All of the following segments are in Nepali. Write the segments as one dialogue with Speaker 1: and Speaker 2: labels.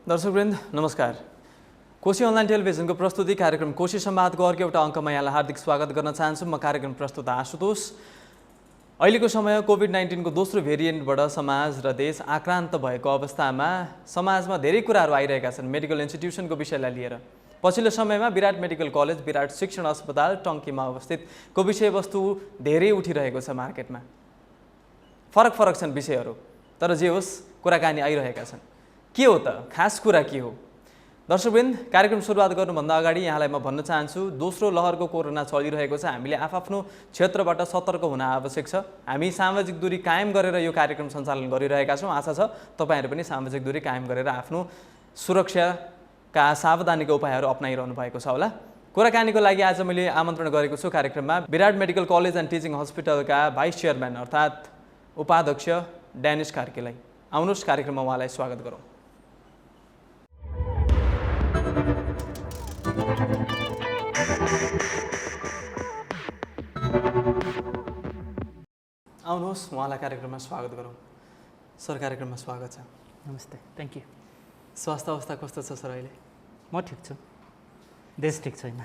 Speaker 1: दर्शकवृन्द नमस्कार। कोशी अनलाइन टेलिभिजनको प्रस्तुति कार्यक्रम कोशी संवादको अर्को एउटा अङ्कमा यहाँलाई हार्दिक स्वागत गर्न चाहन्छु। म कार्यक्रम प्रस्तुता आशुतोष। अहिलेको समय कोभिड-19 को दोस्रो भेरिएन्टबाट समाज र देश आक्रान्त भएको अवस्थामा समाजमा धेरै कुराहरू आइरहेका छन् मेडिकल इन्स्टिट्युसनको विषयलाई लिएर। पछिल्लो समयमा विराट मेडिकल कलेज, विराट शिक्षण अस्पताल टङ्कीमा अवस्थित को विषयवस्तु धेरै उठिरहेको छ मार्केटमा। फरक छन् विषयहरू, तर जे होस् कुराकानी आइरहेका छन्। के हो त खास कुरा के हो? दर्शकवृन्द, कार्यक्रम सुरुवात गर्नुभन्दा अगाडि यहाँलाई म भन्न चाहन्छु, दोस्रो लहरको कोरोना चलिरहेको छ। हामीले आफ्नो क्षेत्रबाट सतर्क हुन आवश्यक छ। हामी सामाजिक दूरी कायम गरेर यो कार्यक्रम सञ्चालन गरिरहेका छौँ। आशा छ तपाईहरु पनि सामाजिक दूरी कायम गरेर आफ्नो सुरक्षाका सावधानीका उपायहरू अपनाइरहनु भएको छ होला। कुराकानीको लागि आज मैले आमन्त्रण गरेको छु कार्यक्रममा Birat medical college and teaching हस्पिटलका भाइस चेयरम्यान अर्थात् उपाध्यक्ष ड्यानिश कार्कीलाई। आउनुहोस् कार्यक्रममा उहाँलाई स्वागत गरौँ। आउनुहोस् उहाँलाई कार्यक्रममा स्वागत गरौँ। सर, कार्यक्रममा स्वागत छ।
Speaker 2: नमस्ते, थ्याङ्क यू।
Speaker 1: स्वास्थ्य अवस्था कस्तो छ सर अहिले?
Speaker 2: म ठिक छु, देश ठिक छैन।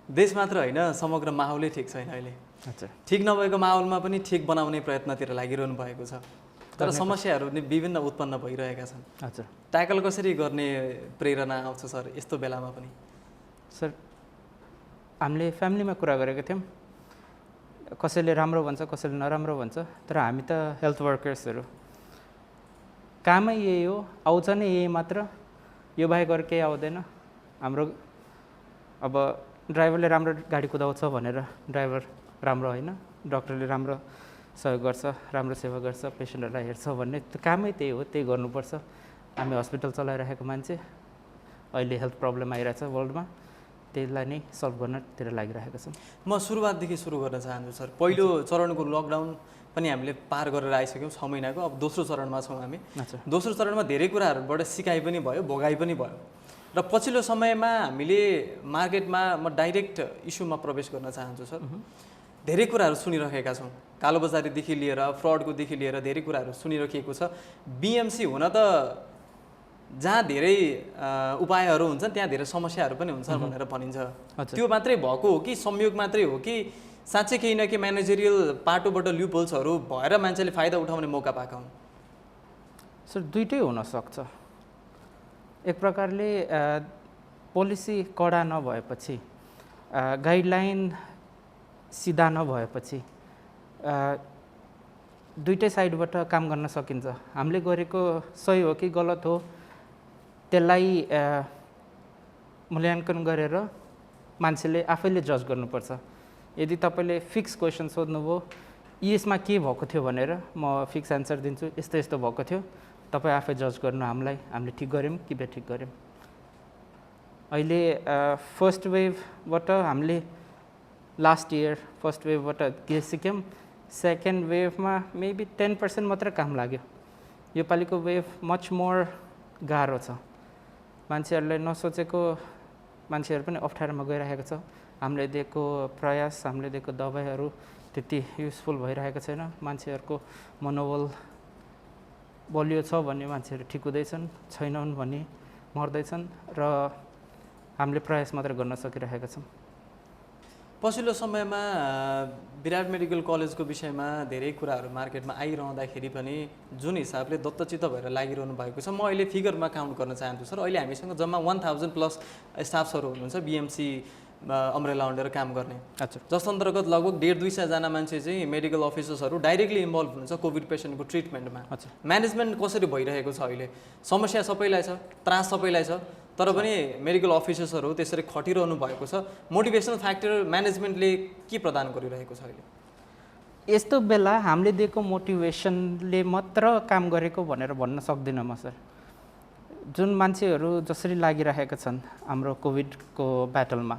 Speaker 1: देश मात्र होइन, समग्र माहौलै ठिक छैन अहिले।
Speaker 2: अच्छा,
Speaker 1: ठिक नभएको माहौलमा पनि ठिक बनाउने प्रयत्नतिर लागिरहनु भएको छ, तर समस्याहरू नि विभिन्न उत्पन्न भइरहेका छन्।
Speaker 2: हजुर,
Speaker 1: ट्याकल कसरी गर्ने प्रेरणा आउँछ सर यस्तो बेलामा पनि?
Speaker 2: सर, हामीले फ्यामिलीमा कुरा गरेको थियौँ, कसैले राम्रो भन्छ, कसैले नराम्रो भन्छ, तर हामी त हेल्थ वर्कर्सहरू, कामै यही हो, आउँछ नै यही मात्र, यो बाहेक अरू केही आउँदैन। हाम्रो अब ड्राइभरले राम्रो गाडी कुदाउँछ भनेर ड्राइभर राम्रो होइन, डक्टरले राम्रो सहयोग गर्छ, राम्रो सेवा गर्छ, पेसेन्टहरूलाई हेर्छ भन्ने कामै त्यही हो, त्यही गर्नुपर्छ। हामी हस्पिटल चलाइरहेको मान्छे, अहिले हेल्थ प्रब्लम आइरहेछ वर्ल्डमा, त्यसलाई नै सल्भ गर्नतिर लागिरहेको छौँ।
Speaker 1: म सुरुवातदेखि सुरु गर्न चाहन्छु सर। पहिलो चरणको लकडाउन पनि हामीले पार गरेर आइसक्यौँ, 6 महिनाको। अब दोस्रो चरणमा छौँ हामी। दोस्रो चरणमा धेरै कुराहरूबाट सिकाइ पनि भयो, भोगाइ पनि भयो, र पछिल्लो समयमा हामीले मार्केटमा म डाइरेक्ट इस्युमा प्रवेश गर्न चाहन्छु सर। धेरै कुराहरू सुनिरहेका छौँ, कालोबजारीदेखि लिएर फ्रडकोदेखि लिएर धेरै कुराहरू सुनिराखेको छ। बिएमसी हुन त जहाँ धेरै उपायहरू हुन्छन् त्यहाँ धेरै समस्याहरू पनि हुन्छन् भनेर भनिन्छ। त्यो मात्रै भएको हो कि संयोग मात्रै हो कि साँच्चै केही न केही म्यानेजरियल पाटोबाट ल्युपहोल्सहरू भएर मान्छेले फाइदा उठाउने मौका पाएका हुन्?
Speaker 2: सर, दुइटै हुनसक्छ। एक प्रकारले पोलिसी कडा नभएपछि, गाइडलाइन सिधा नभएपछि दुइटै साइडबाट काम गर्न सकिन्छ। हामीले गरेको सही हो कि गलत हो त्यसलाई मूल्याङ्कन गरेर मान्छेले आफैले जज गर्नुपर्छ। यदि तपाईँले फिक्स क्वेसन सोध्नुभयो, यसमा के भएको थियो भनेर म फिक्स एन्सर दिन्छु, यस्तो यस्तो भएको थियो, तपाईँ आफै जज गर्नु हामीलाई, हामीले ठिक गऱ्यौँ कि बेठिक गऱ्यौँ। अहिले फर्स्ट वेभबाट हामीले लास्ट इयर फर्स्ट वेभबाट के सिक्यौँ, सेकेन्ड वेभमा मेबी 10% मात्र काम लाग्यो। योपालिको वेभ मच मोर गाह्रो छ। मान्छेहरूले नसोचेको मान्छेहरू पनि अप्ठ्यारोमा गइरहेको छ। हामीले दिएको प्रयास, हामीले दिएको दबाईहरू त्यति युजफुल भइरहेको छैन। मान्छेहरूको मनोबल बलियो छ भने मान्छेहरू ठिक हुँदैछन्, छैनन् भने मर्दैछन्, र हामीले प्रयास मात्र गर्न सकिरहेका छौँ।
Speaker 1: पछिल्लो समयमा विराट मेडिकल कलेजको विषयमा धेरै कुराहरू मार्केटमा आइरहँदाखेरि पनि जुन हिसाबले दत्तचित्त भएर लागिरहनु भएको छ, म अहिले फिगरमा काउन्ट गर्न चाहन्छु सर। अहिले हामीसँग जम्मा 1000+ स्टाफ्सहरू हुनुहुन्छ बिएमसी अम्ब्रेला अन्डर काम गर्ने। जस अन्तर्गत लगभग 150-200 जना मान्छे चाहिँ मेडिकल अफिसर्सहरू डाइरेक्टली इन्भल्भ हुनुहुन्छ कोभिड पेसेन्टको ट्रिटमेन्टमा। म्यानेजमेन्ट कसरी भइरहेको छ अहिले? समस्या सबैलाई छ, त्रास सबैलाई छ, तर पनि मेडिकल अफिसर्सहरू त्यसरी खटिरहनु भएको छ। मोटिभेसनल फ्याक्टर म्यानेजमेन्टले के प्रदान गरिरहेको छ अहिले?
Speaker 2: यस्तो बेला हामीले दिएको मोटिभेसनले मात्र काम गरेको भनेर भन्न सक्दिनँ म सर। जुन मान्छेहरू जसरी लागिरहेका छन् हाम्रो कोभिडको ब्याटलमा,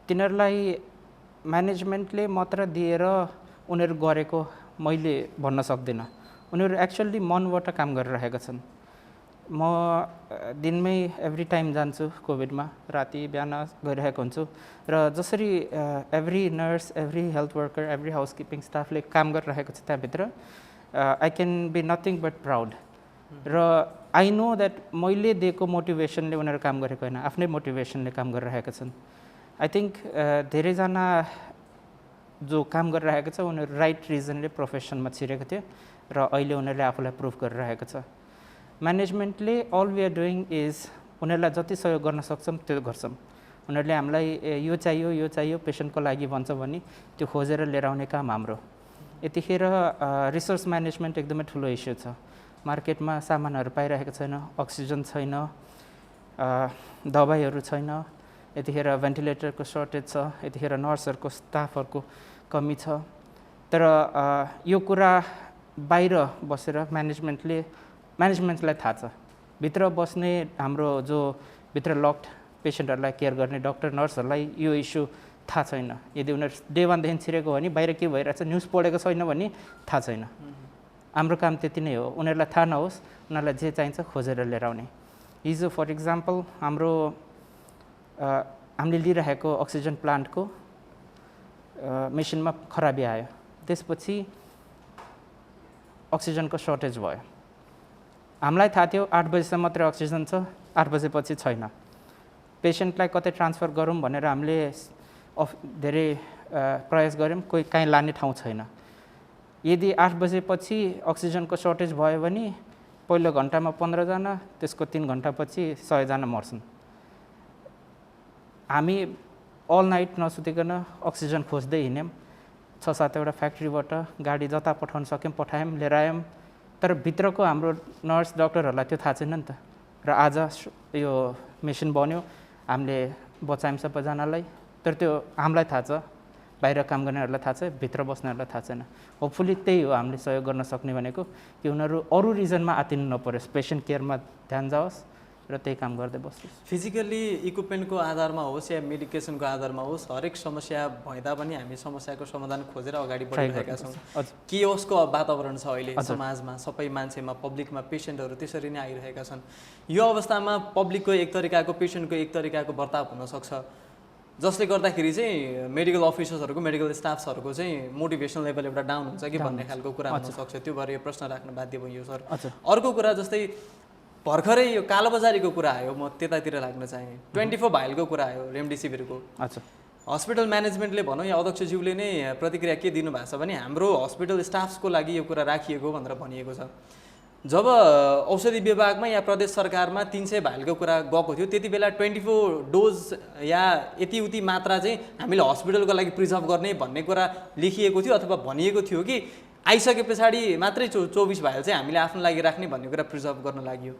Speaker 2: तिनीहरूलाई म्यानेजमेन्टले मात्र दिएर उनीहरू गरेको मैले भन्न सक्दिनँ। उनीहरू एक्चुअली मनबाट काम गरिरहेका छन्। म दिनमै एभ्री टाइम जान्छु कोभिडमा, राति बिहान गइरहेको हुन्छु, र जसरी every nurse, every health worker, every housekeeping स्टाफले काम गरिरहेको छ त्यहाँभित्र, I can be nothing but proud. र आई नो द्याट मैले दिएको मोटिभेसनले उनीहरू काम गरेको होइन, आफ्नै मोटिभेसनले काम गरिरहेका छन्। आई थिङ्क धेरैजना जो काम गरिरहेको छ उनीहरू राइट रिजनले प्रोफेसनमा छिरेको थियो र अहिले उनीहरूले आफूलाई प्रुभ गरिरहेको छ। म्यानेजमेन्टले all we are doing is उनीहरूलाई जति सहयोग गर्न सक्छौँ त्यो गर्छौँ। उनीहरूले हामीलाई यो चाहियो पेसेन्टको लागि भन्छ भने त्यो खोजेर लिएर आउने काम हाम्रो। यतिखेर रिसोर्स म्यानेजमेन्ट एकदमै ठुलो इस्यु छ। मार्केटमा सामानहरू पाइरहेको छैन, अक्सिजन छैन, दबाईहरू छैन, यतिखेर भेन्टिलेटरको सर्टेज छ, यतिखेर नर्सहरूको स्टाफहरूको कमी छ। तर यो कुरा बाहिर बसेर म्यानेजमेन्टलाई थाहा छ। भित्र बस्ने हाम्रो जो भित्र लक्ड पेसेन्टहरूलाई केयर गर्ने डक्टर नर्सहरूलाई यो इस्यु थाहा छैन। यदि उनीहरू डे 1 देखि छिरेको भने बाहिर के भइरहेछ न्युज पढेको छैन भने थाहा छैन। हाम्रो काम त्यति नै हो, उनीहरूलाई थाहा नहोस्, उनीहरूलाई जे चाहिन्छ खोजेर लिएर आउने। हिजो फर इक्जाम्पल हामीले लिइरहेको अक्सिजन प्लान्टको मेसिनमा खराबी आयो, त्यसपछि अक्सिजनको सर्टेज भयो। हामीलाई थाहा थियो 8 बजीसम्म मात्रै अक्सिजन छ, 8 बजेपछि छैन। पेसेन्टलाई कतै ट्रान्सफर गरौँ भनेर हामीले धेरै प्रयास गऱ्यौँ, कोही कहीँ लाने ठाउँ छैन। यदि 8 बजेपछि अक्सिजनको सर्टेज भयो भने पहिलो घन्टामा 15 जना, त्यसको 3 घन्टापछि 100 जना मर्छन्। हामी अल नाइट नसुतिकन अक्सिजन खोज्दै हिँड्यौँ। 6-7 वटा फ्याक्ट्रीबाट गाडी जता पठाउन सक्यौँ पठायौँ, लिएर आयौँ। तर भित्रको हाम्रो नर्स डक्टरहरूलाई त्यो थाहा छैन नि त। र आज यो मेसिन बन्यो, हामीले बचायौँ सबैजनालाई। तर त्यो हामीलाई थाहा छ, बाहिर काम गर्नेहरूलाई थाहा छ, भित्र बस्नेहरूलाई थाहा छैन। होपफुली त्यही हो हामीले सहयोग गर्न सक्ने भनेको, कि उनीहरू अरू रिजनमा आतिनु नपरोस्, पेसेन्ट केयरमा ध्यान जाओस् र त्यही काम गर्दै बस्नुहोस्।
Speaker 1: फिजिकल्ली इक्विपमेन्टको आधारमा होस् या मेडिकेसनको आधारमा होस्, हरेक समस्या भइदा पनि हामी समस्याको समाधान खोजेर अगाडि बढिरहेका छौँ। कियोसको वातावरण छ अहिले समाजमा, सबै मान्छेमा, पब्लिकमा पेसेन्टहरू त्यसरी नै आइरहेका छन्। यो अवस्थामा पब्लिकको एक तरिकाको, पेसेन्टको एक तरिकाको बर्ताव हुनसक्छ, जसले गर्दाखेरि चाहिँ मेडिकल अफिसर्सहरूको, मेडिकल स्टाफ्सहरूको चाहिँ मोटिभेसन लेभल एउटा डाउन हुन्छ कि भन्ने खालको कुरा हुनसक्छ। त्यो भएर यो प्रश्न राख्न बाध्य भयो सर। अर्को कुरा जस्तै भर्खरै यो कालोबजारीको कुरा आयो, म त्यतातिर लाग्न चाहेँ। 24 भाइलको कुरा आयो रेमडेसिभिरको। हस्पिटल म्यानेजमेन्टले भनौँ या अध्यक्षज्यूले नै प्रतिक्रिया के दिनुभएको छ भने हाम्रो हस्पिटल स्टाफ्सको लागि यो कुरा राखिएको भनेर भनिएको छ। जब औषधि विभागमा या प्रदेश सरकारमा 300 भाइलको कुरा गएको थियो, त्यति बेला 24 डोज या यति उति मात्रा चाहिँ हामीले हस्पिटलको लागि प्रिजर्भ गर्ने भन्ने कुरा लेखिएको थियो अथवा भनिएको थियो कि आइसके पछाडि मात्रै 24 भाइल चाहिँ हामीले आफ्नो लागि राख्ने भन्ने कुरा प्रिजर्भ गर्न लागि।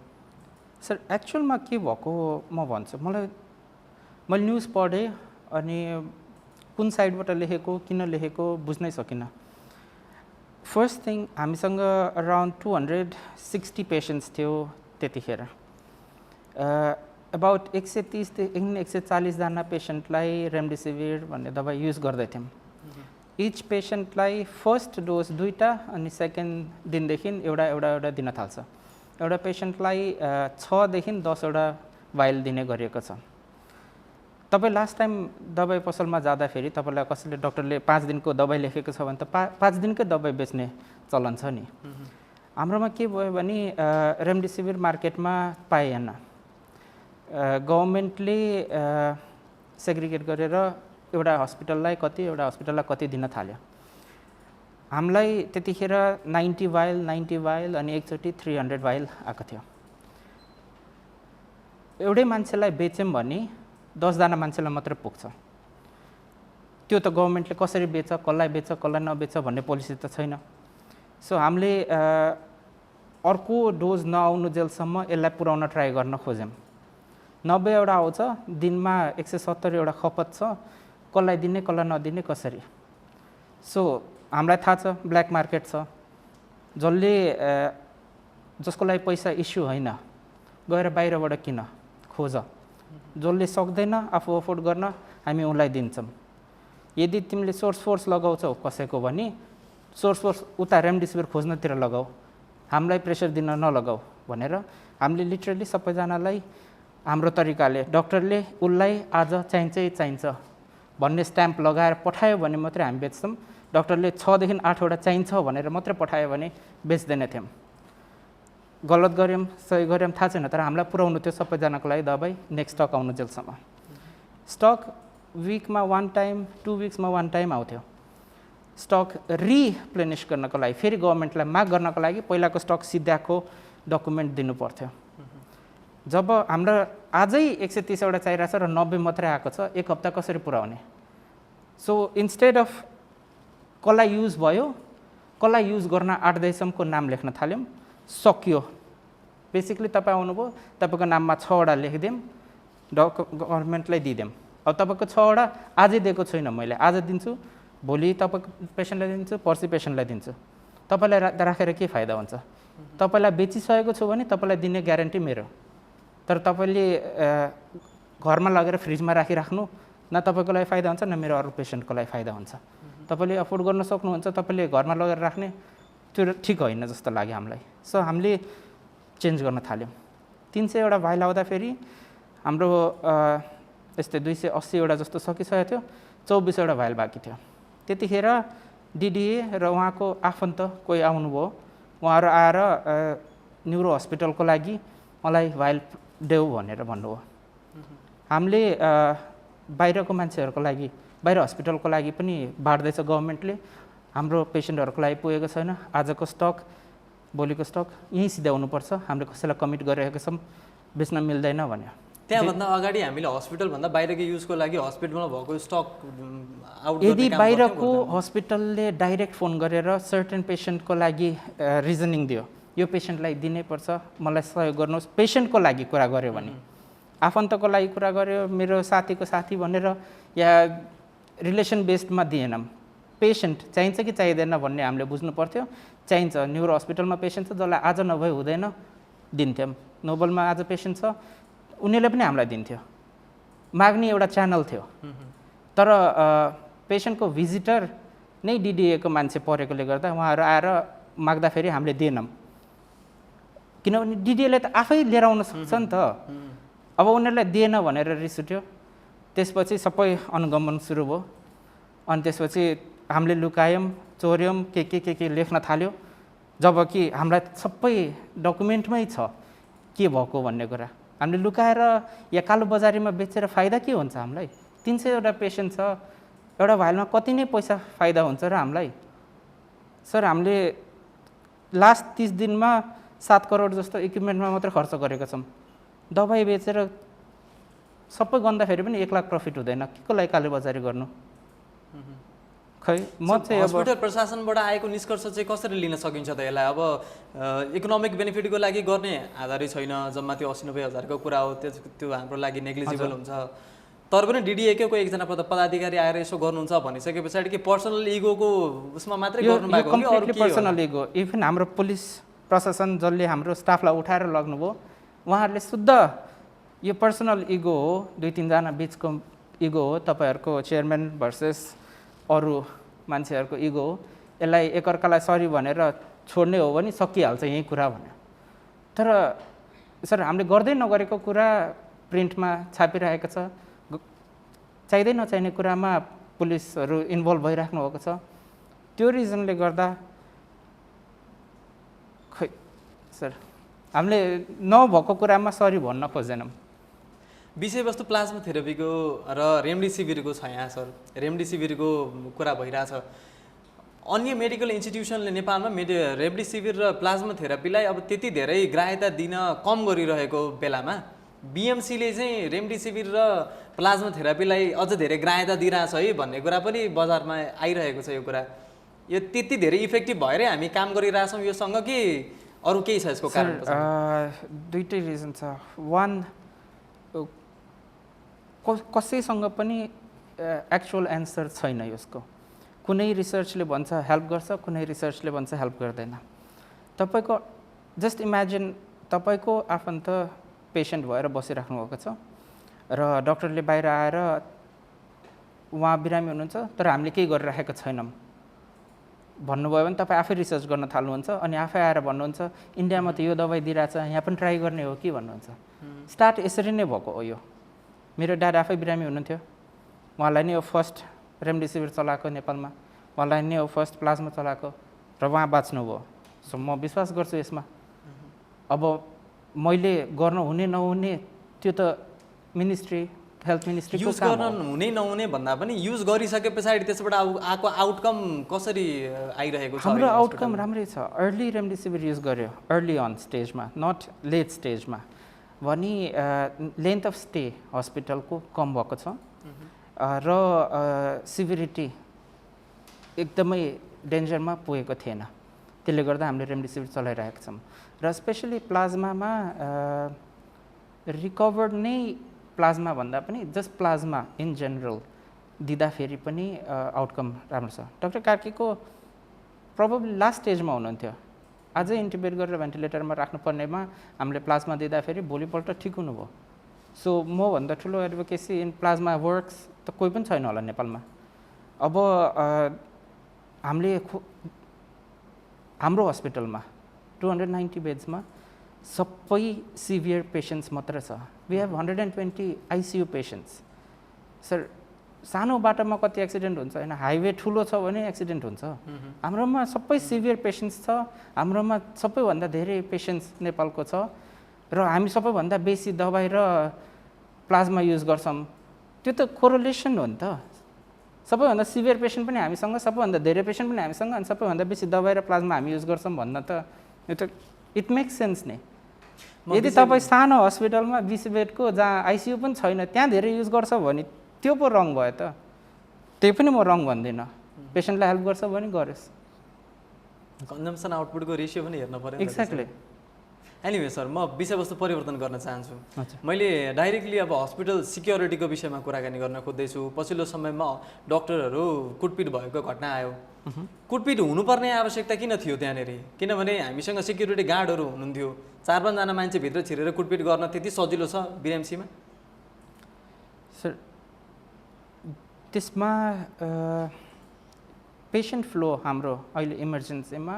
Speaker 2: सर एक्चुअलमा के भएको म भन्छु, मैले न्युज पढेँ अनि कुन साइडबाट लेखेको किन लेखेको बुझ्नै सकिनँ। फर्स्ट थिङ, हामीसँग अराउन्ड 260 पेसेन्ट्स थियो त्यतिखेर। अबाउट 130-140 जना पेसेन्टलाई रेमडेसिभिर भन्ने दबाई युज गर्दै थियौँ। इच पेसेन्टलाई फर्स्ट डोज 2टा अनि सेकेन्ड दिनदेखि एउटा दिन थाल्छ। एउटा पेसेन्टलाई 6 देखि 10 वटा भाइल दिने गरिएको छ। तपाईँ लास्ट टाइम दबाई पसलमा जाँदाखेरि तपाईँलाई कसैले डक्टरले 5 दिनको दबाई लेखेको छ भने त 5 दिनकै दबाई बेच्ने चलन छ नि। हाम्रोमा के भयो भने रेमडेसिभिर मार्केटमा पाइएन। गभर्मेन्टले सेग्रिगेट गरेर एउटा हस्पिटललाई कति दिन थाल्यो। हामीलाई त्यतिखेर 90 भाइल अनि एकचोटि 300 भाइल आएको थियो। एउटै मान्छेलाई बेच्यौँ भने 10 जना मान्छेलाई मात्रै पुग्छ। त्यो त गभर्मेन्टले कसरी बेच्छ, कसलाई नबेच्छ भन्ने पोलिसी त छैन। सो हामीले अर्को डोज नआउनु जेलसम्म यसलाई पुर्याउन ट्राई गर्न खोज्यौँ। 90 वटा आउँछ, दिनमा 170 वटा खपत छ, कसलाई दिने कसलाई नदिने कसरी। सो हामीलाई थाहा छ ब्ल्याक मार्केट छ, जसको लागि पैसा इस्यु होइन गएर बाहिरबाट किन खोज, जसले सक्दैन आफू अफोर्ड गर्न हामी उसलाई दिन्छौँ। यदि तिमीले सोर्स फोर्स लगाउँछौ कसैको भने सोर्स फोर्स उता रेमडेसिभिर खोज्नतिर लगाऊ, हामीलाई प्रेसर दिन नलगाऊ भनेर हामीले लिटरली सबैजनालाई हाम्रो तरिकाले डक्टरले उसलाई आज चाहिन्छ भन्ने स्ट्याम्प लगाएर पठायो भने मात्रै हामी बेच्छौँ। डक्टरले 6 देखि 8 वटा चाहिन्छ भनेर मात्रै पठायो भने बेच्दैन थियौँ। गलत गऱ्यौँ सही गऱ्यौँ थाहा छैन, तर हामीलाई पुऱ्याउनु थियो सबैजनाको लागि दबाई नेक्स्ट स्टक आउनु जेलसम्म। स्टक विकमा 1 टाइम 2 विक्समा 1 टाइम आउँथ्यो। स्टक रिप्लेनिस गर्नको लागि फेरि गभर्मेन्टलाई माग गर्नको लागि पहिलाको स्टक सिद्धाएको डकुमेन्ट दिनु पर्थ्यो। जब हाम्रो आजै 130 वटा चाहिरहेको छ र 90 मात्रै आएको छ, 1 हप्ता कसरी पुऱ्याउने? सो इन्स्टेड अफ कसलाई युज भयो, कसलाई युज गर्न 8 दशमको नाम लेख्न थाल्यौँ, सकियो। बेसिकली तपाईँ आउनुभयो, तपाईँको नाममा 6 वटा लेखिदिउँ, गभर्मेन्टलाई दिइदिउँ। अब तपाईँको 6 वटा आजै दिएको छैन, मैले आज दिन्छु, भोलि तपाईँको पेसेन्टलाई दिन्छु, पर्सि पेसेन्टलाई दिन्छु। तपाईँलाई राखेर के फाइदा हुन्छ? तपाईँलाई बेचिसकेको छु भने तपाईँलाई दिने ग्यारेन्टी मेरो, तर तपाईँले घरमा लगेर फ्रिजमा राखिराख्नु न तपाईँको लागि फाइदा हुन्छ न मेरो अरू पेसेन्टको लागि फाइदा हुन्छ। तपाईँले अफोर्ड गर्न सक्नुहुन्छ, तपाईँले घरमा लगेर राख्ने, त्यो ठिक होइन जस्तो लाग्यो हामीलाई। सो हामीले चेन्ज गर्न थाल्यौँ। 300 वटा भाइल आउँदाखेरि हाम्रो यस्तै 280 वटा जस्तो सकिसकेको थियो, 24 वटा भाइल बाँकी थियो। त्यतिखेर डिडिए र उहाँको आफन्त कोही आउनुभयो, उहाँहरू आएर न्युरो हस्पिटलको लागि मलाई भाइल देऊ भनेर भन्नुभयो। हामीले बाहिरको मान्छेहरूको लागि, बाहिर हस्पिटलको लागि पनि बाँड्दैछ गभर्मेन्टले, हाम्रो पेसेन्टहरूको लागि पुगेको छैन, आजको स्टक भोलिको स्टक यहीँ सिध्याउनुपर्छ, हामीले कसैलाई कमिट गरिरहेको छौँ, बेच्न मिल्दैन भन्यो।
Speaker 1: त्यहाँभन्दा अगाडि हामीले हस्पिटलभन्दा बाहिरको युजको लागि हस्पिटलमा भएको स्टक आउट
Speaker 2: यदि बाहिरको हस्पिटलले डाइरेक्ट फोन गरेर सर्टेन पेसेन्टको लागि रिजनिङ दियो, यो पेसेन्टलाई दिनैपर्छ, मलाई सहयोग गर्नुहोस्, पेसेन्टको लागि कुरा गर्यो भने, आफन्तको लागि कुरा गर्यो, मेरो साथीको साथी भनेर या रिलेसन बेस्डमा दिएनौँ। पेसेन्ट चाहिन्छ कि चाहिँदैन भन्ने हामीले बुझ्नु पर्थ्यो। चाहिन्छ, न्युरो हस्पिटलमा पेसेन्ट छ जसलाई आज नभए हुँदैन, दिन्थ्यौँ। नोबलमा आज पेसेन्ट छ, उनीहरूले पनि हामीलाई दिन्थ्यो। माग्ने एउटा च्यानल थियो, तर पेसेन्टको भिजिटर नै डिडिएको मान्छे परेकोले गर्दा उहाँहरू आएर माग्दाखेरि हामीले दिएनौँ, किनभने डिडिएले त आफै लिएर आउन सक्छ नि त। अब उनीहरूलाई दिएन भनेर रिस उठ्यो, त्यसपछि सबै अनुगमन सुरु भयो। अनि त्यसपछि हामीले लुकायौँ, चोर्यौँ, के लेख्न थाल्यो, जबकि हामीलाई सबै डकुमेन्टमै छ के भएको भन्ने कुरा। हामीले लुकाएर या कालो बजारीमा बेचेर फाइदा के हुन्छ हामीलाई? 300 वटा पेसेन्ट छ, एउटा भाइलमा कति नै पैसा फाइदा हुन्छ र हामीलाई? सर, हामीले लास्ट 30 दिनमा 7 करोड जस्तो इक्विपमेन्टमा मात्रै खर्च गरेका छौँ। दबाई बेचेर सबै गन्दाखेरि पनि 1 लाख प्रफिट हुँदैन, के को लागि कालो बजारी गर्नु? खै म चाहिँ अब
Speaker 1: हस्पिटल प्रशासनबाट आएको निष्कर्ष चाहिँ कसरी लिन सकिन्छ त यसलाई? अब इकोनोमिक बेनिफिटको लागि गर्ने आधारै छैन, जम्मा त्यो 80-90 हजारको कुरा हो, त्यो हाम्रो लागि नेग्लिजिबल हुन्छ। तर पनि डिडिएकै कोही एकजना पदाधिकारी आएर यसो गर्नुहुन्छ भनिसके पछाडि कि पर्सनल इगोको उसमा मात्रै गर्नुभएको हो कि अरू के हो?
Speaker 2: Personal ego. इभन हाम्रो पुलिस प्रशासन जसले हाम्रो स्टाफलाई उठाएर लग्नुभयो, उहाँहरूले शुद्ध यो पर्सनल इगो हो, 2-3 जना बिचको इगो हो, तपाईँहरूको चेयरम्यान भर्सेस अरू मान्छेहरूको इगो हो, यसलाई एकअर्कालाई सरी भनेर छोड्ने हो भने सकिहाल्छ यही कुरा भन्यो। तर सर, हामीले गर्दै नगरेको कुरा प्रिन्टमा छापिरहेको छ, चाहिँदै नचाहिने कुरामा पुलिसहरू इन्भल्भ भइराख्नु भएको छ। त्यो रिजनले गर्दा खै सर, हामीले नभएको कुरामा सरी भन्न खोजेनौँ।
Speaker 1: विषयवस्तु प्लाज्मा थेरापीको र रेमडेसिभिरको छ यहाँ सर। रेमडेसिभिरको कुरा भइरहेछ। अन्य मेडिकल इन्स्टिट्युसनले नेपालमा रेमडेसिभिर र प्लाज्मा थेरापीलाई अब त्यति धेरै ग्राह्यता दिन कम गरिरहेको बेलामा बिएमसीले चाहिँ रेमडेसिभिर र प्लाज्मा थेरापीलाई अझ धेरै ग्राह्यता दिइरहेछ है भन्ने कुरा पनि बजारमा आइरहेको छ। यो कुरा यो त्यति धेरै इफेक्टिभ भएरै हामी काम गरिरहेछौँ योसँग कि अरू केही छ यसको कारण?
Speaker 2: दुईटै रिजन छ। वान, कसैसँग पनि एक्चुअल एन्सर छैन यसको। कुनै रिसर्चले भन्छ हेल्प गर्छ, कुनै रिसर्चले भन्छ हेल्प गर्दैन। तपाईँको जस्ट इमेजिन, तपाईँको आफन्त पेसेन्ट भएर बसिराख्नु भएको छ र डक्टरले बाहिर आएर उहाँ बिरामी हुनुहुन्छ तर हामीले केही गरिराखेको छैनौँ भन्नुभयो भने तपाईँ आफै रिसर्च गर्न थाल्नुहुन्छ अनि आफै आएर भन्नुहुन्छ इन्डियामा त यो दबाई दिइरहेछ, यहाँ पनि ट्राई गर्ने हो कि भन्नुहुन्छ। स्टार्ट यसरी नै भएको हो। यो मेरो ड्याड आफै बिरामी हुनुहुन्थ्यो, उहाँलाई नै हो फर्स्ट रेमडेसिभिर चलाएको नेपालमा, उहाँलाई नै हो फर्स्ट प्लाज्मा चलाएको र उहाँ बाँच्नुभयो। सो म विश्वास गर्छु यसमा। अब मैले गर्न हुने नहुने त्यो त मिनिस्ट्री हेल्थ मिनिस्ट्रीको
Speaker 1: युज
Speaker 2: काम हो।
Speaker 1: गर्न हुने नहुने भन्दा पनि युज गरिसके पछाडि त्यसबाट आएको आउटकम कसरी आइरहेको छ?
Speaker 2: हाम्रो आउटकम राम्रै छ। अर्ली रेमडेसिभिर युज गर्यो अर्ली अन स्टेजमा, नट लेट स्टेजमा भने लेन्थ अफ स्टे हस्पिटलको कम भएको छ र सिभिरिटी एकदमै डेन्जरमा पुगेको थिएन। त्यसले गर्दा हामीले रेमडेसिभिर चलाइरहेका छौँ र स्पेसली प्लाज्मामा रिकभर्ड नै प्लाज्मा भन्दा पनि जस्ट प्लाज्मा इन जेनरल दिँदाखेरि पनि आउटकम राम्रो छ। डाक्टर कार्कीको प्रोबेबली लास्ट स्टेजमा हुनुहुन्थ्यो, अझै इन्टिबेट गरेर भेन्टिलेटरमा राख्नुपर्नेमा हामीले प्लाज्मा दिँदाखेरि भोलिपल्ट ठिक हुनुभयो। सो मभन्दा ठुलो एडभोकेसी इन प्लाज्मा वर्क्स त कोही पनि छैन होला नेपालमा। अब हामीले हाम्रो हस्पिटलमा 290 बेड्समा सबै सिभियर पेसेन्ट्स मात्र छ। We have 120 ICU patients. Sir सानो बाटोमा कति एक्सिडेन्ट हुन्छ होइन, हाइवे ठुलो छ भने एक्सिडेन्ट हुन्छ। हाम्रोमा सबै सिभियर पेसेन्ट्स छ, हाम्रोमा सबैभन्दा धेरै पेसेन्ट्स नेपालको छ र हामी सबैभन्दा बेसी दबाई र प्लाज्मा युज गर्छौँ। त्यो त कोरिलेसन हो नि त। सबैभन्दा सिभियर पेसेन्ट पनि हामीसँग, सबैभन्दा धेरै पेसेन्ट पनि हामीसँग, अनि सबैभन्दा बेसी दबाई र प्लाज्मा हामी युज गर्छौँ भन्न त यो त इट मेक्स सेन्स नि। यदि तपाईँ सानो हस्पिटलमा 20 बेडको जहाँ आइसियु पनि छैन त्यहाँ धेरै युज गर्छ भने त्यो पो रङ भयो त। त्यही पनि म रङ भन्दिनँ। पेसेन्टलाई हेल्प गर्छ भने गरोस्।
Speaker 1: कन्जम्सन आउटपुटको रेसियो पनि हेर्न पर्यो।
Speaker 2: एक्ज्याक्टली।
Speaker 1: एनिवे सर, म विषयवस्तु परिवर्तन गर्न चाहन्छु। मैले डाइरेक्टली अब हस्पिटल सिक्योरिटीको विषयमा कुराकानी गर्न खोज्दैछु। पछिल्लो समयमा डक्टरहरू कुटपिट भएको घटना आयो। कुटपिट हुनुपर्ने आवश्यकता किन थियो त्यहाँनिर? किनभने हामीसँग सिक्युरिटी गार्डहरू हुनुहुन्थ्यो, 4-5 जना मान्छे भित्र छिरेर कुटपिट गर्न त्यति सजिलो छ बिएमसीमा?
Speaker 2: सर त्यसमा पेसेन्ट फ्लो हाम्रो अहिले इमर्जेन्सीमा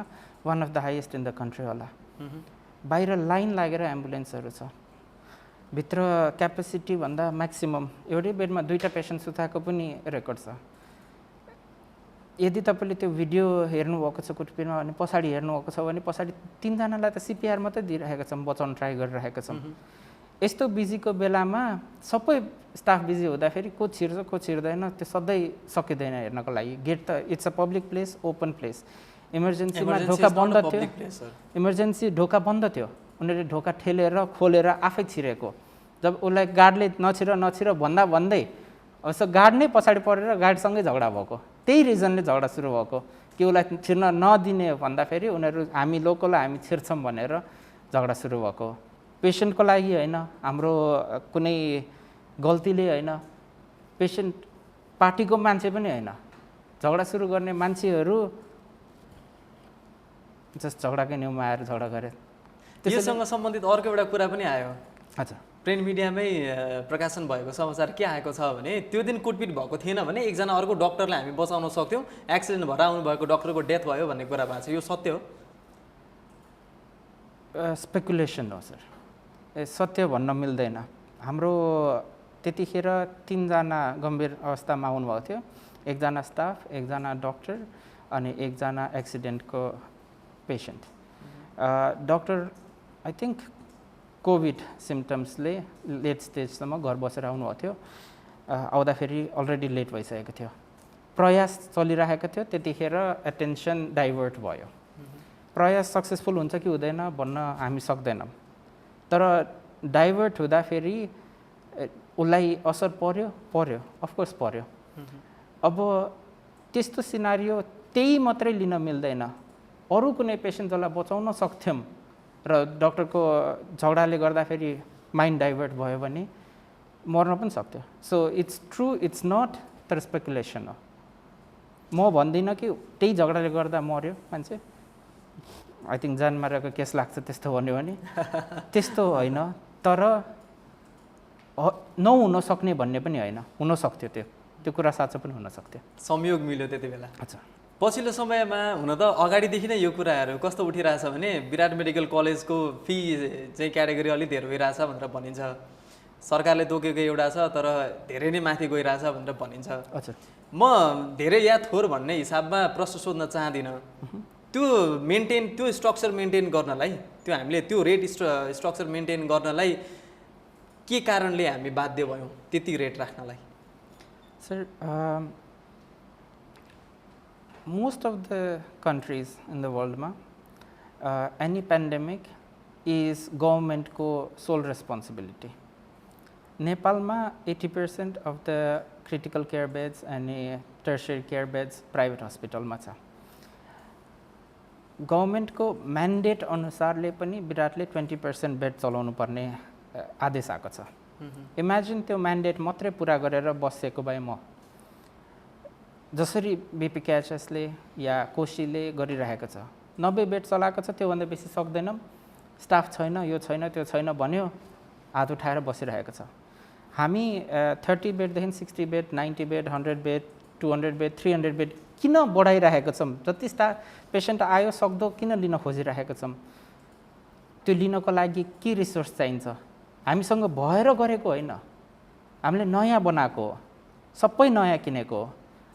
Speaker 2: one of the highest in the country होला। बाहिर लाइन लागेर एम्बुलेन्सहरू छ, भित्र क्यापेसिटी भन्दा म्याक्सिमम एउटै बेडमा 2टा पेसेन्ट सुताएको पनि रेकर्ड छ। यदि तपाईँले त्यो भिडियो हेर्नुभएको छ कुटपिटमा भने पछाडि हेर्नुभएको छ भने पछाडि 3 जनालाई त सिपिआर मात्रै दिइरहेका छौँ, बचाउन ट्राई गरिरहेका छौँ। यस्तो बिजीको बेलामा सबै स्टाफ बिजी हुँदाखेरि को छिर्छ को छिर्दैन त्यो सधैँ सकिँदैन हेर्नको लागि। गेट त it's a public place, open place. इमर्जेन्सीमा ढोका बन्द थियो, इमर्जेन्सी ढोका बन्द थियो, उनीहरूले ढोका ठेलेर खोलेर आफै छिरेको। जब उसलाई गार्डले नछिर भन्दा भन्दै यसो गार्ड नै पछाडि परेर गार्डसँगै झगडा भएको। त्यही रिजनले झगडा सुरु भएको कि उसलाई छिर्न नदिने भन्दाखेरि उनीहरू हामी लोकललाई हामी छिर्छौँ भनेर झगडा सुरु भएको। पेसेन्टको लागि होइन, हाम्रो कुनै गल्तीले होइन, पेसेन्ट पार्टीको मान्छे पनि होइन। झगडा सुरु गर्ने मान्छेहरू जस्ट झगडाकै न्युमा आएर झगडा गरे।
Speaker 1: योसँग सम्बन्धित अर्को एउटा कुरा पनि आयो।
Speaker 2: हजुर,
Speaker 1: प्रिन्ट मिडियामै प्रकाशन भएको समाचार के आएको छ भने त्यो दिन कुटपिट भएको थिएन भने एकजना अर्को डक्टरलाई हामी बचाउन सक्थ्यौँ, एक्सिडेन्ट भएर आउनुभएको डक्टरको डेथ भयो भन्ने कुरा भएको छ। यो सत्य हो?
Speaker 2: स्पेकुलेसन हो सर, सत्य भन्न मिल्दैन। हाम्रो त्यतिखेर 3 जना गम्भीर अवस्थामा आउनुभएको थियो, 1 जना स्टाफ, 1 जना डक्टर अनि 1 जना एक्सिडेन्टको patient. Doctor I think covid सिम्टम्सले लेट स्टेजसम्म घर बसेर आउनुभएको थियो। आउँदाखेरि अलरेडी लेट भइसकेको थियो, प्रयास चलिरहेको थियो। त्यतिखेर एटेन्सन डाइभर्ट भयो। प्रयास सक्सेसफुल हुन्छ कि हुँदैन भन्न हामी सक्दैनौँ, तर डाइभर्ट हुँदाखेरि उसलाई असर पर्यो अफकोर्स पर्यो। अब त्यस्तो सिनारियो त्यही मात्रै लिन मिल्दैन। अरू कुनै पेसेन्ट जसलाई बचाउन सक्थ्यौँ र डक्टरको झगडाले गर्दाखेरि माइन्ड डाइभर्ट भयो भने मर्न पनि सक्थ्यो। So it's true, it's not, तर स्पेकुलेसन हो। म भन्दिनँ कि त्यही झगडाले गर्दा मर्यो मान्छे, आई थिङ्क जान मारेको केस लाग्छ त्यस्तो भन्यो भने। त्यस्तो होइन, तर नहुन सक्ने भन्ने पनि होइन, हुनसक्थ्यो। त्यो कुरा साँचो पनि हुनसक्थ्यो।
Speaker 1: संयोग मिल्यो त्यति बेला।
Speaker 2: अच्छा,
Speaker 1: पछिल्लो समयमा हुन त अगाडिदेखि नै यो कुराहरू कस्तो उठिरहेछ भने विराट मेडिकल कलेजको फी चाहिँ क्याटेगोरी अलिक धेरै भइरहेछ भनेर भनिन्छ। सरकारले तोकेको एउटा छ तर धेरै नै माथि गइरहेछ भनेर भनिन्छ।
Speaker 2: अच्छा,
Speaker 1: म धेरै या थोर भन्ने हिसाबमा प्रश्न सोध्न चाहदिनँ। त्यो मेन्टेन त्यो स्ट्रक्चर मेन्टेन गर्नलाई त्यो हामीले त्यो रेट स्ट्रक्चर मेन्टेन गर्नलाई के कारणले हामी बाध्य भयौँ त्यति रेट राख्नलाई?
Speaker 2: Sir most of the countries in the वर्ल्डमा एनी पेन्डेमिक इज गभर्मेन्टको सोल रेस्पोन्सिबिलिटी। नेपालमा 80% of the critical care beds अनि टर्सियरी केयर बेड्स प्राइभेट हस्पिटलमा छ। गभर्मेन्टको म्यान्डेट अनुसारले पनि विराटले 20% बेड चलाउनु पर्ने आदेश आएको छ। इमेजिन त्यो म्यान्डेट मात्रै पुरा गरेर बसेको भए म जसरी बिपिकेएचएसले या कोशीले गरिरहेको छ 90 बेड चलाएको छ, त्योभन्दा बेसी सक्दैनौँ, स्टाफ छैन, यो छैन त्यो छैन भन्यो, हात उठाएर बसिरहेको छ। हामी 30 बेडदेखि 60 bed, 90 bed, 100 bed, 200 bed, 300 bed किन बढाइरहेको छौँ? जति पेसेन्ट आयो सक्दो किन लिन खोजिरहेको छौँ? त्यो लिनको लागि के रिसोर्स चाहिन्छ? हामीसँग भएर गरेको होइन, हामीले नयाँ बनाएको हो, सबै नयाँ किनेको हो।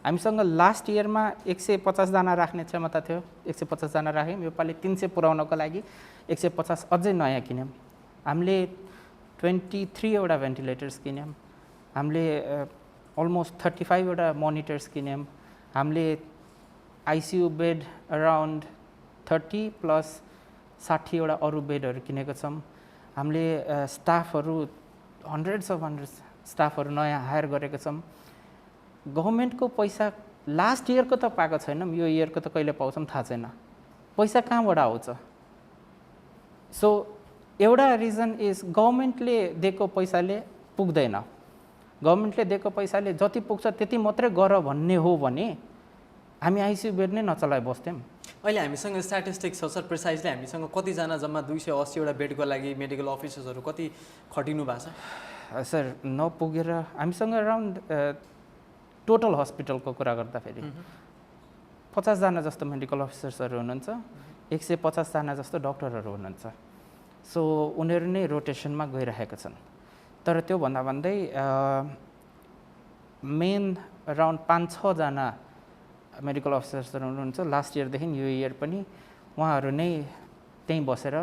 Speaker 2: हामीसँग लास्ट इयरमा 150 जना राख्ने क्षमता थियो, 150 जना राख्यौँ। योपालि 300 पुर्याउनको लागि 150 अझै नयाँ किन्यौँ। हामीले 23 वटा भेन्टिलेटर्स किन्यौँ। हामीले अलमोस्ट 35 वटा मोनिटर्स किन्यौँ। हामीले आइसियु बेड अराउन्ड 30 प्लस 60 वटा अरू बेडहरू किनेको छौँ। हामीले स्टाफहरू हन्ड्रेड्स स्टाफहरू नयाँ हायर गरेको छौँ। गभर्मेन्टको पैसा लास्ट इयरको त पाएको छैनौँ, यो इयरको त कहिले पाउँछौँ थाहा छैन। पैसा कहाँबाट आउँछ? सो एउटा रिजन इज गभर्मेन्टले दिएको पैसाले पुग्दैन। गभर्मेन्टले दिएको पैसाले जति पुग्छ त्यति मात्रै गर भन्ने हो भने हामी आइसियु बेड नै नचलाइ बस्थ्यौँ।
Speaker 1: अहिले हामीसँग स्ट्याटिस्टिक्स छ सर, प्रिसाइजली हामीसँग कतिजना जम्मा 280 वटा बेडको लागि मेडिकल अफिसर्सहरू कति खटिनु भएको छ?
Speaker 2: सर नपुगेर हामीसँग अराउन्ड टोटल हस्पिटलको कुरा गर्दाखेरि 50 जना जस्तो मेडिकल अफिसर्सहरू हुनुहुन्छ, 150 जना जस्तो डक्टरहरू हुनुहुन्छ। सो उनीहरू नै रोटेसनमा गइरहेका छन्। तर त्यो भन्दा भन्दै मेन अराउन्ड 5-6 जना मेडिकल अफिसर्सहरू हुनुहुन्छ। लास्ट इयरदेखि यो इयर पनि उहाँहरू नै त्यहीँ बसेर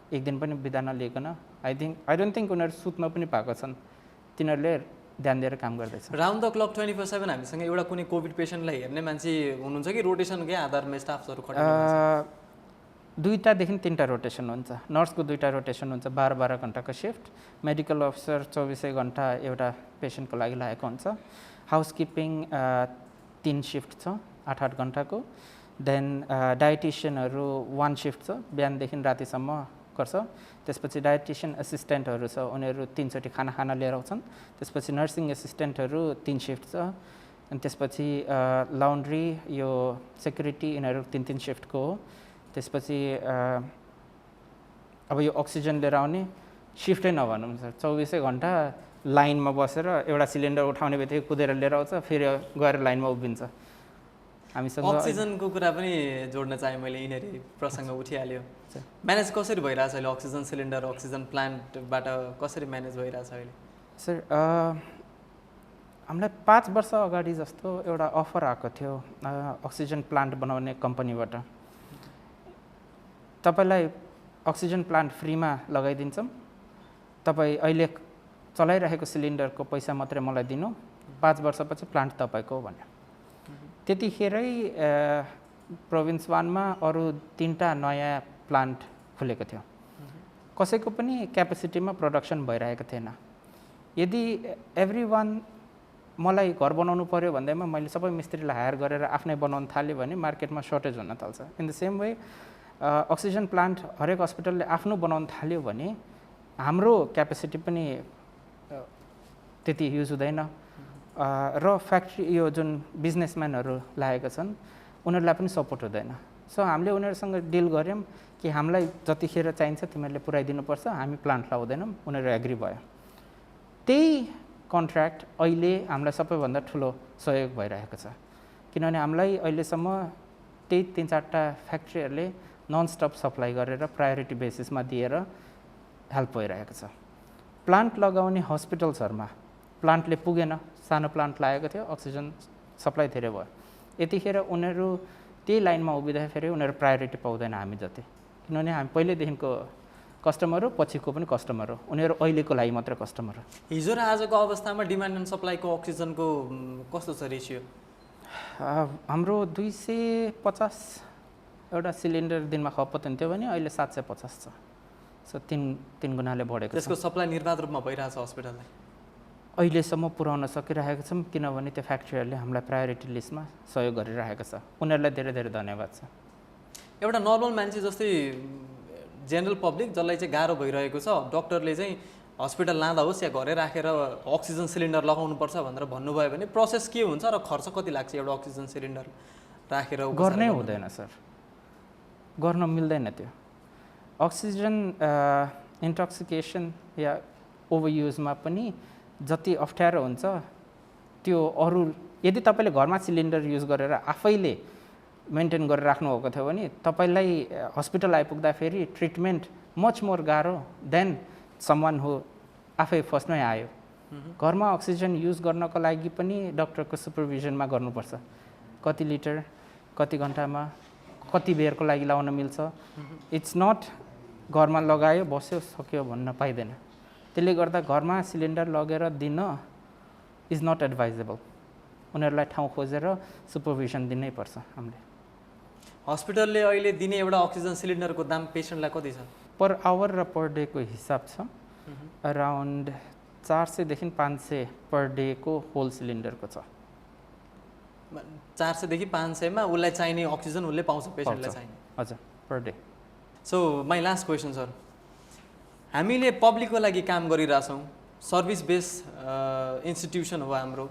Speaker 2: एक दिन पनि बिदा नलिकन आई डोन्ट थिङ्क उनीहरू सुत्न पनि पाएको छन्। तिनीहरूले ध्यान दिएर काम गर्दैछ।
Speaker 1: राउन्ड द क्लक 24/7 हामीसँग एउटा कुनै कोभिड पेसेन्टलाई हेर्ने मान्छे हुनुहुन्छ कि रोटेसनकै आधारमा स्टाफहरू खटिनुहुन्छ?
Speaker 2: 2टादेखि 3टा रोटेसन हुन्छ। नर्सको 2टा रोटेसन हुन्छ, 12-12 घन्टाको सिफ्ट। मेडिकल अफिसर 24 घन्टा एउटा पेसेन्टको लागि लागेको हुन्छ। हाउसकिपिङ 3 सिफ्ट छ 8-8 घन्टाको। देन डायटिसियनहरू 1 सिफ्ट छ, बिहानदेखि रातिसम्म गर्छ। त्यसपछि डायटिसियन एसिस्टेन्टहरू छ, उनीहरू 3 चोटि खाना लिएर आउँछन्। त्यसपछि नर्सिङ एसिस्टेन्टहरू 3 सिफ्ट छ। अनि त्यसपछि लाउन्ड्री, यो सेक्युरिटी, यिनीहरू 3-3 सिफ्टको हो। त्यसपछि अब यो अक्सिजन लिएर आउने सिफ्टै नभनौँ सर, 24 घन्टा लाइनमा बसेर एउटा सिलिन्डर उठाउने बित्तिकै कुदेर लिएर आउँछ, फेरि गएर लाइनमा उभिन्छ। हामीसँग
Speaker 1: अक्सिजनको कुरा पनि जोड्न चाहेँ मैले, यिनीहरू प्रसङ्ग उठिहाल्यो। म्यानेज कसरी भइरहेछ अहिले? अक्सिजन सिलिन्डर, अक्सिजन प्लान्टबाट कसरी म्यानेज भइरहेछ अहिले?
Speaker 2: सर हामीलाई 5 वर्ष अगाडि जस्तो एउटा अफर आएको थियो अक्सिजन प्लान्ट बनाउने कम्पनीबाट। तपाईँलाई अक्सिजन प्लान्ट फ्रीमा लगाइदिन्छौँ, तपाईँ अहिले चलाइरहेको सिलिन्डरको पैसा मात्रै मलाई दिनु, 5 वर्षपछि प्लान्ट तपाईँको भन्यो। त्यतिखेरै प्रोभिन्स 1मा अरू 3टा नयाँ प्लान्ट खुलेको थियो। कसैको पनि क्यापेसिटीमा प्रोडक्सन भइरहेको थिएन। यदि एभ्री वान मलाई घर बनाउनु पर्यो भन्दैमा मैले सबै मिस्त्रीलाई हायर गरेर आफ्नै बनाउन थाल्यो भने मार्केटमा सर्टेज हुन थाल्छ। In the same way oxygen plant हरेक हस्पिटलले आफ्नो बनाउन थाल्यो भने हाम्रो क्यापेसिटी पनि त्यति युज हुँदैन र फ्याक्ट्री यो जुन बिजनेसम्यानहरू लागेका छन् उनीहरूलाई पनि सपोर्ट हुँदैन। सो हामीले उनीहरूसँग डिल गऱ्यौँ कि हामीलाई जतिखेर चाहिन्छ तिमीहरूले पुऱ्याइदिनुपर्छ, हामी प्लान्ट लाउँदैनौँ। उनीहरू एग्री भयो। त्यही कन्ट्र्याक्ट अहिले हामीलाई सबैभन्दा ठुलो सहयोग भइरहेको छ, किनभने हामीलाई अहिलेसम्म त्यही 3-4टा फ्याक्ट्रीहरूले ननस्टप सप्लाई गरेर प्रायोरिटी बेसिसमा दिएर हेल्प भइरहेको छ। प्लान्ट लगाउने हस्पिटल्सहरूमा प्लान्टले पुगेन, सानो प्लान्ट लागेको थियो, अक्सिजन सप्लाई धेरै भयो। यतिखेर उनीहरू त्यही लाइनमा उभिँदाखेरि उनीहरू प्रायोरिटी पाउँदैन हामी जति, किनभने हामी पहिल्यैदेखिको कस्टमर हो, पछिको पनि कस्टमर हो, उनीहरू अहिलेको लागि मात्र कस्टमर हो।
Speaker 1: हिजो र आजको अवस्थामा डिमान्ड एन्ड सप्लाईको अक्सिजनको कस्तो छ रेसियो?
Speaker 2: हाम्रो 250 एउटा सिलिन्डर दिनमा खपत हुन्थ्यो भने अहिले 750 छ। सो तीन गुणाले बढेको छ।
Speaker 1: त्यसको सप्लाई निर्बाध रूपमा भइरहेछ हस्पिटललाई?
Speaker 2: अहिलेसम्म पुर्याउन सकिरहेको छौँ, किनभने त्यो फ्याक्ट्रीहरूले हामीलाई प्रायोरिटी लिस्टमा सहयोग गरिरहेको छ। उनीहरूलाई धेरै धेरै धन्यवाद छ।
Speaker 1: एउटा नर्मल मान्छे जस्तै जेनरल पब्लिक जसलाई चाहिँ गाह्रो भइरहेको छ, डक्टरले चाहिँ हस्पिटल लाँदा होस् या घरै राखेर अक्सिजन सिलिन्डर लगाउनुपर्छ भनेर भन्नुभयो भने प्रोसेस के हुन्छ र खर्च कति लाग्छ एउटा अक्सिजन सिलिन्डर राखेर?
Speaker 2: गर्नै हुँदैन सर, गर्न मिल्दैन त्यो। अक्सिजन इन्टक्सिकेसन या ओभरयुजमा पनि जति अप्ठ्यारो हुन्छ त्यो अरू, यदि तपाईँले घरमा सिलिन्डर युज गरेर आफैले मेन्टेन गरेर राख्नुभएको थियो भने तपाईँलाई हस्पिटल आइपुग्दाखेरि ट्रिटमेन्ट मच मोर गाह्रो देन समवान हो आफै फर्स्टमै आयो। घरमा अक्सिजन युज गर्नको लागि पनि डक्टरको सुपरभिजनमा गर्नुपर्छ। कति लिटर, कति घन्टामा, कति बेरको लागि लाउन मिल्छ। इट्स नट घरमा लगायो बस्यो सक्यो भन्न पाइँदैन। त्यसले गर्दा घरमा सिलिन्डर लगेर दिन इज नट एडभाइजेबल। उनीहरूलाई ठाउँ खोजेर सुपरभिजन दिनै पर्छ हामीले।
Speaker 1: हस्पिटलले अहिले दिने एउटा अक्सिजन सिलिन्डरको दाम पेसेन्टलाई कति छ?
Speaker 2: पर आवर र पर डेको हिसाब छ। अराउन्ड 400 देखि 500 पर डेको होल सिलिन्डरको छ।
Speaker 1: 400 देखि 500 मा उसलाई चाहिने अक्सिजन उसले पाउँछ, पेसेन्टलाई चाहिने?
Speaker 2: हजुर, per day.
Speaker 1: So my last question sir, हामीले पब्लिकको लागि काम गरिरहेछौँ, सर्भिस बेस इन्स्टिट्युसन हो हाम्रो,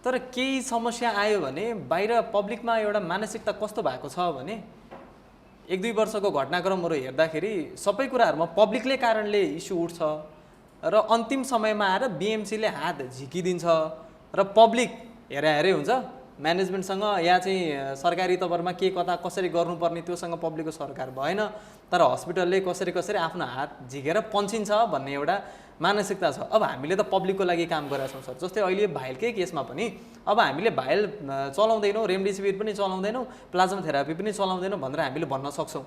Speaker 1: तर केही समस्या आयो भने बाहिर पब्लिकमा एउटा मानसिकता कस्तो भएको छ भने 1-2 वर्षको घटनाक्रमहरू हेर्दाखेरि सबै कुराहरूमा पब्लिकले कारणले इस्यु उठ्छ र अन्तिम समयमा आएर बिएमसीले हात झिकिदिन्छ र पब्लिक हेरे हुन्छ। म्यानेजमेन्टसँग या चाहिँ सरकारी तवरमा के कता कसरी गर्नुपर्ने त्योसँग पब्लिकको सरकार भएन, तर हस्पिटलले कसरी आफ्नो हात झिकेर पन्छिन्छ भन्ने एउटा मानसिकता छ। अब हामीले त पब्लिकको लागि काम गरेका छौँ सर। जस्तै अहिले भाइलकै केसमा पनि अब हामीले भाइल चलाउँदैनौँ, रेमडेसिभिर पनि चलाउँदैनौँ, प्लाज्मा थेरापी पनि चलाउँदैनौँ भनेर हामीले भन्न सक्छौँ,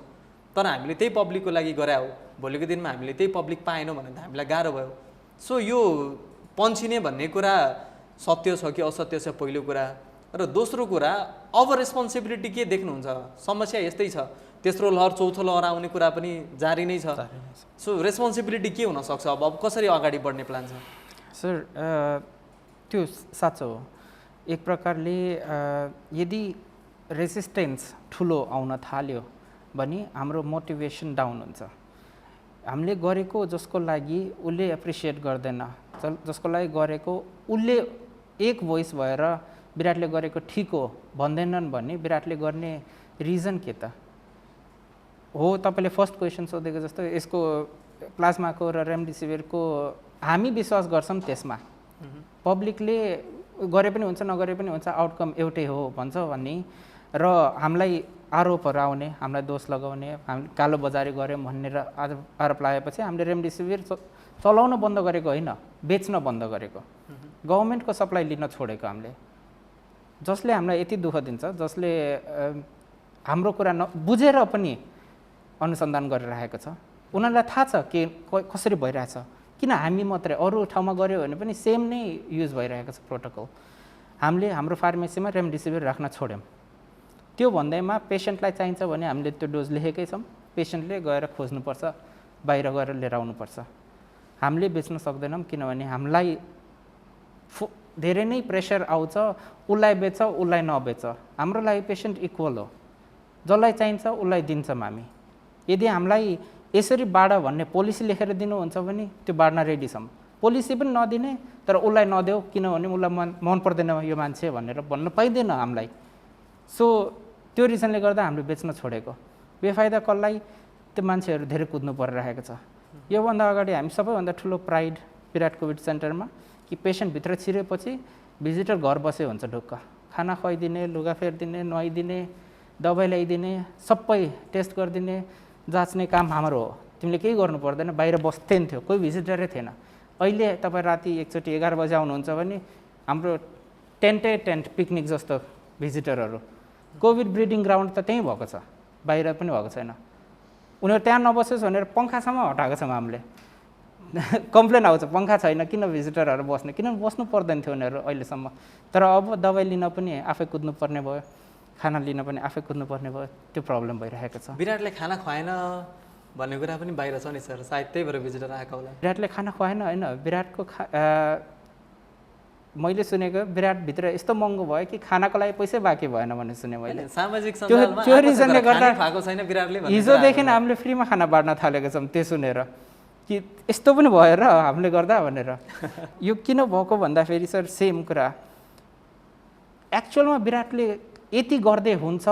Speaker 1: तर हामीले त्यही पब्लिकको लागि गरे हो। भोलिको दिनमा हामीले त्यही पब्लिक पाएनौँ भने त हामीलाई गाह्रो भयो। सो यो पन्छिने भन्ने कुरा सत्य छ कि असत्य छ पहिलो कुरा, र दोस्रो कुरा अब रेस्पोन्सिबिलिटी के देख्नुहुन्छ? समस्या यस्तै छ, तेस्रो लहर चौथो लहर आउने कुरा पनि जारी नै छ। सो रेस्पोन्सिबिलिटी के हुनसक्छ अब कसरी अगाडि बढ्ने प्लान छ?
Speaker 2: सर त्यो साँचो हो। एक प्रकारले यदि रेजिस्टेन्स ठुलो आउन थाल्यो भने हाम्रो मोटिभेसन डाउन हुन्छ। हामीले गरेको जसको लागि उसले एप्रिसिएट गर्दैन, जसको लागि गरेको उसले एक भोइस भएर विराटले गरेको ठिक हो भन्दैनन् भने विराटले गर्ने रिजन के त हो? तपाईँले फर्स्ट क्वेसन सोधेको जस्तो यसको प्लाज्माको र रेमडेसिभिरको हामी विश्वास गर्छौँ त्यसमा। पब्लिकले गरे पनि हुन्छ नगरे पनि हुन्छ, आउटकम एउटै हो भन्छ भन्ने र हामीलाई आरोपहरू आउने, हामीलाई दोष लगाउने, हामी कालो बजारी गऱ्यौँ भनेर आरोप लगाएपछि हामीले रेमडेसिभिर चलाउन बन्द गरेको होइन, बेच्न बन्द गरेको, गभर्मेन्टको सप्लाई लिन छोडेको हामीले। जसले हामीलाई यति दुःख दिन्छ, जसले हाम्रो कुरा बुझेर पनि अनुसन्धान गरिरहेको छ, उनीहरूलाई थाहा छ के कसरी भइरहेछ, किन हामी मात्रै अरू ठाउँमा गऱ्यो भने पनि सेम नै युज भइरहेको छ प्रोटोकल। हामीले हाम्रो फार्मेसीमा रेमडेसिभिर राख्न छोड्यौँ। त्यो भन्दैमा पेसेन्टलाई चाहिन्छ भने हामीले त्यो डोज लेखेकै छौँ, पेसेन्टले गएर खोज्नुपर्छ, बाहिर गएर लिएर आउनुपर्छ। हामीले बेच्न सक्दैनौँ किनभने हामीलाई धेरै नै प्रेसर आउँछ, उसलाई बेच उसलाई नबेच। हाम्रो लागि पेसेन्ट इक्वल हो, जसलाई चाहिन्छ उसलाई दिन्छौँ हामी। यदि हामीलाई यसरी बाँड भन्ने पोलिसी लेखेर दिनुहुन्छ भने त्यो बाँड्न रेडी छौँ। पोलिसी पनि नदिने तर उसलाई नदेऊ किनभने उसलाई मन पर्दैन यो मान्छे भनेर भन्न पाइँदैन हामीलाई। सो त्यो रिजनले गर्दा हामीले बेच्न छोडेको। बेफाइदा कसलाई? त्यो मान्छेहरू धेरै कुद्नु परिरहेको छ। योभन्दा अगाडि हामी सबैभन्दा ठुलो प्राइड विराट कोभिड सेन्टरमा कि पेसेन्टभित्र छिरेपछि भिजिटर घर बसे हुन्छ, ढुक्क खाना खुवाइदिने, लुगा फेरिदिने, नुहाइदिने, दबाई ल्याइदिने, सबै टेस्ट गरिदिने, जाँच्ने काम हाम्रो हो। तिमीले केही गर्नु पर्दैन, बाहिर बस्दैन थियो, कोही भिजिटरै थिएन। अहिले तपाईँ राति एकचोटि 11 बजे आउनुहुन्छ भने हाम्रो टेन्ट पिकनिक जस्तो भिजिटरहरू कोभिड ब्रिडिङ ग्राउन्ड त त्यहीँ भएको छ, बाहिर पनि भएको छैन। उनीहरू त्यहाँ नबसोस् भनेर पङ्खासम्म हटाएको छौँ हामीले। कम्प्लेन आउँछ पङ्खा छैन किन भिजिटरहरू बस्ने, किनभने बस्नु पर्दैन थियो उनीहरू अहिलेसम्म। तर अब दबाई लिन पनि आफै कुद्नुपर्ने भयो, खाना लिन पनि आफै कुद्नुपर्ने भयो, त्यो प्रब्लम भइरहेको छ।
Speaker 1: विराटले खाना खुवाएन भन्ने कुरा पनि बाहिर छ नि सर, सायद त्यही भएर भिजिटर आएको होला।
Speaker 2: विराटले खाना खुवाएन होइन, विराटको मैले सुनेको विराटभित्र यस्तो महँगो भयो कि खानाको लागि पैसै बाँकी भएन भन्ने सुने मैले।
Speaker 1: सामाजिक
Speaker 2: त्यो रिजनले गर्दा
Speaker 1: खाएको छैन विराटले।
Speaker 2: हिजोदेखि हामीले फ्रीमा खाना बाँड्न थालेको छौँ त्यो सुनेर कि यस्तो पनि भयो र हामीले गर्दा भनेर। यो किन भएको भन्दाखेरि सर सेम कुरा, एक्चुअलमा विराटले यति गर्दै हुन्छ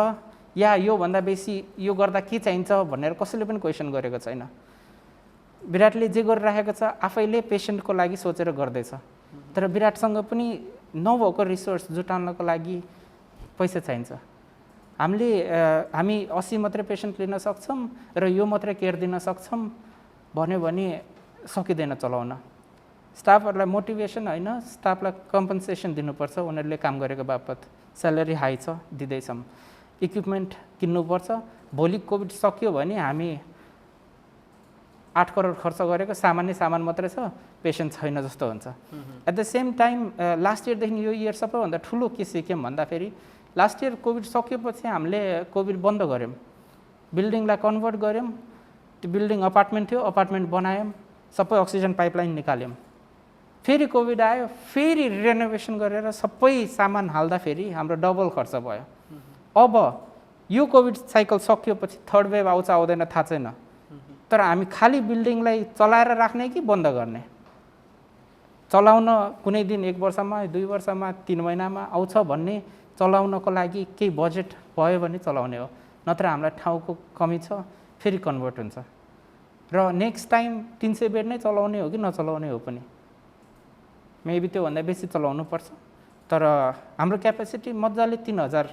Speaker 2: या योभन्दा बेसी यो गर्दा के चाहिन्छ भनेर कसैले पनि क्वेसन गरेको छैन। विराटले जे गरिरहेको छ आफैले पेसेन्टको लागि सोचेर गर्दैछ। तर विराटसँग पनि नभएको रिसोर्स जुटाउनको लागि पैसा चाहिन्छ। हामी 80 मात्रै पेसेन्ट लिन सक्छौँ र यो मात्रै केयर दिन सक्छौँ भन्यो भने सकिँदैन चलाउन। स्टाफहरूलाई मोटिभेसन होइन, स्टाफलाई कम्पन्सेसन दिनुपर्छ, उनीहरूले काम गरेको बापत स्यालेरी हाई छ दिँदैछौँ। इक्विपमेन्ट किन्नुपर्छ, भोलि कोभिड सकियो भने हामी 8 करोड खर्च गरेको सामान मात्रै छ, पेसेन्ट छैन जस्तो हुन्छ। At the same time last इयरदेखि यो इयर सबैभन्दा ठुलो के सिक्यौँ भन्दाखेरि लास्ट इयर कोभिड सकिएपछि हामीले कोभिड बन्द गऱ्यौँ, बिल्डिङलाई कन्भर्ट गऱ्यौँ। त्यो बिल्डिङ अपार्टमेन्ट थियो, अपार्टमेन्ट बनायौँ, सबै अक्सिजन पाइपलाइन निकाल्यौँ। फेरि कोभिड आयो, फेरि रेनोभेसन गरेर सबै सामान हाल्दाखेरि हाम्रो डबल खर्च भयो। अब यो कोभिड साइकल सकिएपछि थर्ड वेभ आउँछ आउँदैन थाहा छैन, तर हामी खालि बिल्डिङलाई चलाएर राख्ने कि बन्द गर्ने? चलाउन कुनै दिन 1 वर्षमा 2 वर्षमा 3 महिनामा आउँछ भन्ने चलाउनको लागि केही बजेट भयो भने चलाउने हो, नत्र हामीलाई ठाउँको कमी छ, फेरि कन्भर्ट हुन्छ। र नेक्स्ट टाइम 300 बेड नै चलाउने हो कि नचलाउने हो पनि, मेबी त्योभन्दा बेसी चलाउनु पर्छ। तर हाम्रो क्यापेसिटी मजाले 3000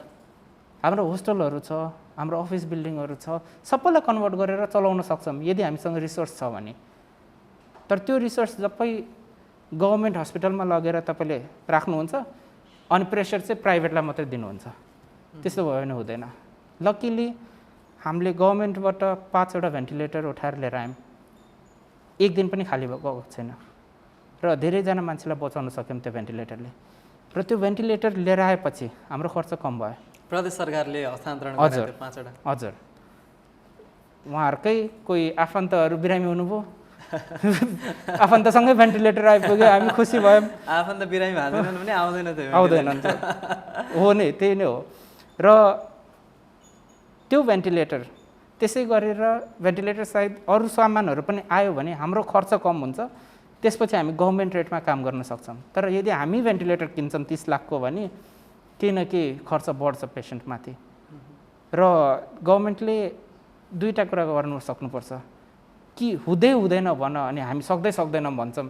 Speaker 2: हाम्रो होस्टलहरू छ, हाम्रो अफिस बिल्डिङहरू छ, सबैलाई कन्भर्ट गरेर चलाउन सक्छौँ यदि हामीसँग रिसोर्स छ भने। तर त्यो रिसोर्स सबै गभर्मेन्ट हस्पिटलमा लगेर तपाईँले राख्नुहुन्छ अनि प्रेसर चाहिँ प्राइभेटलाई मात्रै दिनुहुन्छ, त्यस्तो भयो भने हुँदैन। लकिली हामीले गभर्मेन्टबाट 5वटा भेन्टिलेटर उठाएर लिएर आयौँ, एक दिन पनि खाली भएको छैन र धेरैजना मान्छेलाई बचाउन सक्यौँ त्यो भेन्टिलेटरले। र त्यो भेन्टिलेटर लिएर आएपछि हाम्रो खर्च कम भयो।
Speaker 1: प्रदेश सरकारले हस्तान्तरण गरेको 5वटा।
Speaker 2: हजुर, उहाँहरूकै कोही आफन्तहरू बिरामी हुनुभयो, आफन्तसँगै भेन्टिलेटर आइपुग्यो, हामी खुसी भयौँ।
Speaker 1: आफन्त बिरामी हाल्दैनन् भने
Speaker 2: आउँदैनन् हो नि, त्यही नै हो। र त्यो भेन्टिलेटर त्यसै गरेर भेन्टिलेटर सायद अरू सामानहरू पनि आयो भने हाम्रो खर्च कम हुन्छ, त्यसपछि हामी गभर्मेन्ट रेटमा काम गर्न सक्छौँ। तर यदि हामी भेन्टिलेटर किन्छौँ 30 लाखको भने केही न केही खर्च बढ्छ पेसेन्टमाथि। र गभर्मेन्टले दुईवटा कुरा गर्नु सक्नुपर्छ कि हुँदैन भन अनि हामी सक्दैनौँ भन्छौँ,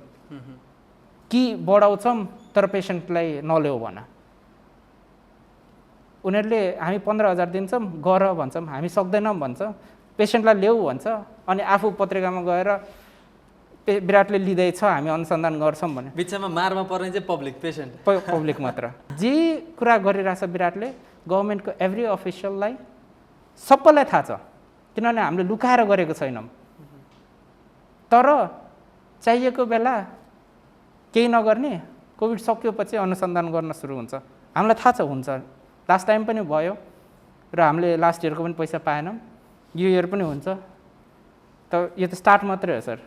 Speaker 2: कि बढाउँछौँ तर पेसेन्टलाई नल्याऊ भन। उनीहरूले हामी 15,000 दिन्छौँ गर भन्छौँ, हामी सक्दैनौँ भन्छ, पेसेन्टलाई ल्याऊ भन्छ, अनि आफू पत्रिकामा गएर विराटले लिँदैछ हामी अनुसन्धान गर्छौँ भने
Speaker 1: बिचमा मारमा पर्ने चाहिँ
Speaker 2: पब्लिक मात्र। जे कुरा गरिरहेछ विराटले गभर्मेन्टको एभ्री अफिसियललाई सबैलाई थाहा छ, किनभने हामीले लुकाएर गरेको छैनौँ। तर चाहिएको बेला केही नगर्ने, कोभिड सकिएपछि अनुसन्धान गर्न सुरु हुन्छ। हामीलाई थाहा छ हुन्छ, लास्ट टाइम पनि भयो र हामीले लास्ट इयरको पनि पैसा पाएनौँ, यो इयर पनि हुन्छ। त यो त स्टार्ट मात्रै हो sir.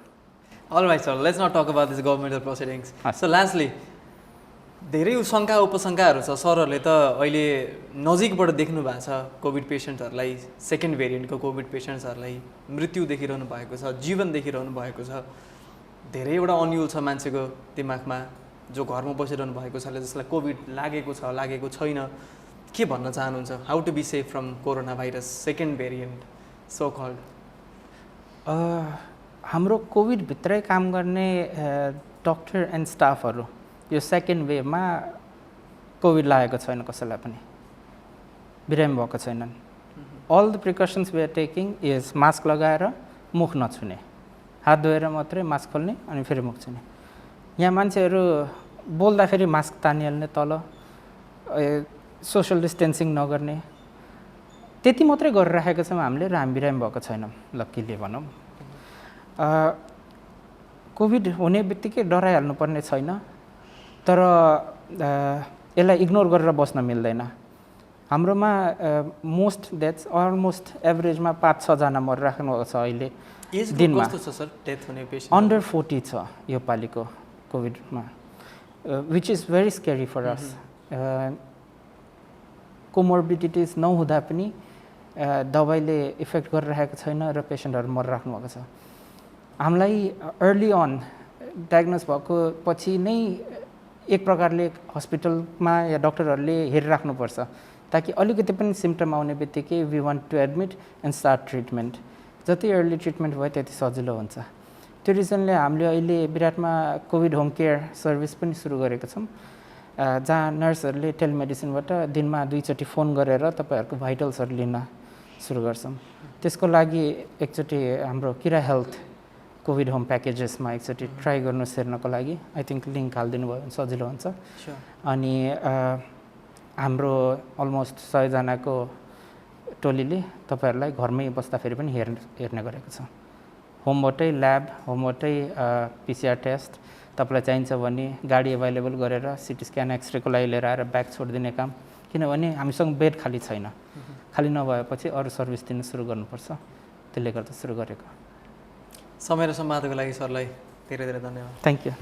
Speaker 1: All right, sir. Let's not talk about this governmental proceedings. So, lastly, धेरै शङ्का उपशङ्काहरू छ। सरहरूले त अहिले नजिकबाट देख्नु भएको छ कोभिड पेसेन्टहरूलाई, सेकेन्ड भेरिएन्टको कोभिड पेसेन्ट्सहरूलाई मृत्यु देखिरहनु भएको छ, जीवन देखिरहनु भएको छ। धेरैवटा अन्युल छ मान्छेको दिमागमा, जो घरमा बसिरहनु भएको छ, जसलाई कोभिड लागेको छैन। के भन्न चाहनुहुन्छ? How to be safe from corona virus second variant so called?
Speaker 2: हाम्रो कोभिडभित्रै काम गर्ने डक्टर एन्ड स्टाफहरू यो सेकेन्ड वेभमा कोभिड लागेको छैन, कसैलाई पनि बिरामी भएको छैनन्। All the precautions we are taking is mask लगाएर मुख नछुने, हात धोएर मात्रै मास्क खोल्ने अनि फेरि मुख छुने। यहाँ मान्छेहरू बोल्दाखेरि मास्क तानिहाल्ने, तल सोसियल डिस्टेन्सिङ नगर्ने, त्यति मात्रै गरिराखेको छौँ हामीले, र हामी बिरामी भएको छैनौँ लक्कीले भनौँ। कोभिड हुने बित्तिकै डराइहाल्नुपर्ने छैन, तर यसलाई इग्नोर गरेर बस्न मिल्दैन। हाम्रोमा मोस्ट डेथ्स अलमोस्ट एभरेजमा 5-6 जना मरिराख्नु भएको छ अहिले दिनमा।
Speaker 1: कस्तो छ सर डेथ हुने पेसेन्ट?
Speaker 2: अन्डर 40 छ यो पालिको कोभिडमा, which is very scary for us. Comorbidities नहुँदा पनि दबाईले इफेक्ट गरिरहेको छैन र पेसेन्टहरू मरिराख्नु भएको छ। हामीलाई अर्ली अन डायग्नोज भएको पछि नै एक प्रकारले हस्पिटलमा या डक्टरहरूले हेरिराख्नुपर्छ, ताकि अलिकति पनि सिम्पटम आउने बित्तिकै we want to admit and start treatment. जति अर्ली ट्रिटमेन्ट भयो त्यति सजिलो हुन्छ। त्यो रिजनले हामीले अहिले विराटमा कोभिड होम केयर सर्भिस पनि सुरु गरेको छौँ, जहाँ नर्सहरूले टेलिमेडिसिनबाट दिनमा 2 चोटि फोन गरेर तपाईँहरूको भाइटल्सहरू लिन सुरु गर्छौँ। त्यसको लागि एकचोटि हाम्रो किरा हेल्थ कोभिड होम प्याकेजेसमा एकचोटि ट्राई गर्नुहोस् हेर्नको लागि। आई थिङ्क लिङ्क हालिदिनु भयो भने सजिलो हुन्छ। अनि हाम्रो अलमोस्ट 100 जनाको टोलीले तपाईँहरूलाई घरमै बस्दाखेरि पनि हेर्ने गरेको छ। होमबाटै ल्याब, होमबाटै पिसिआर टेस्ट, तपाईँलाई चाहिन्छ भने गाडी एभाइलेबल गरेर सिटी स्क्यान एक्सरेको लागि लिएर आएर ब्याग छोडिदिने काम, किनभने हामीसँग बेड खाली छैन। खाली नभएपछि अरू सर्भिस दिन सुरु गर्नुपर्छ, त्यसले गर्दा सुरु गरेको।
Speaker 1: समय र सम्वादको लागि सरलाई धेरै धेरै धन्यवाद।
Speaker 2: Thank you.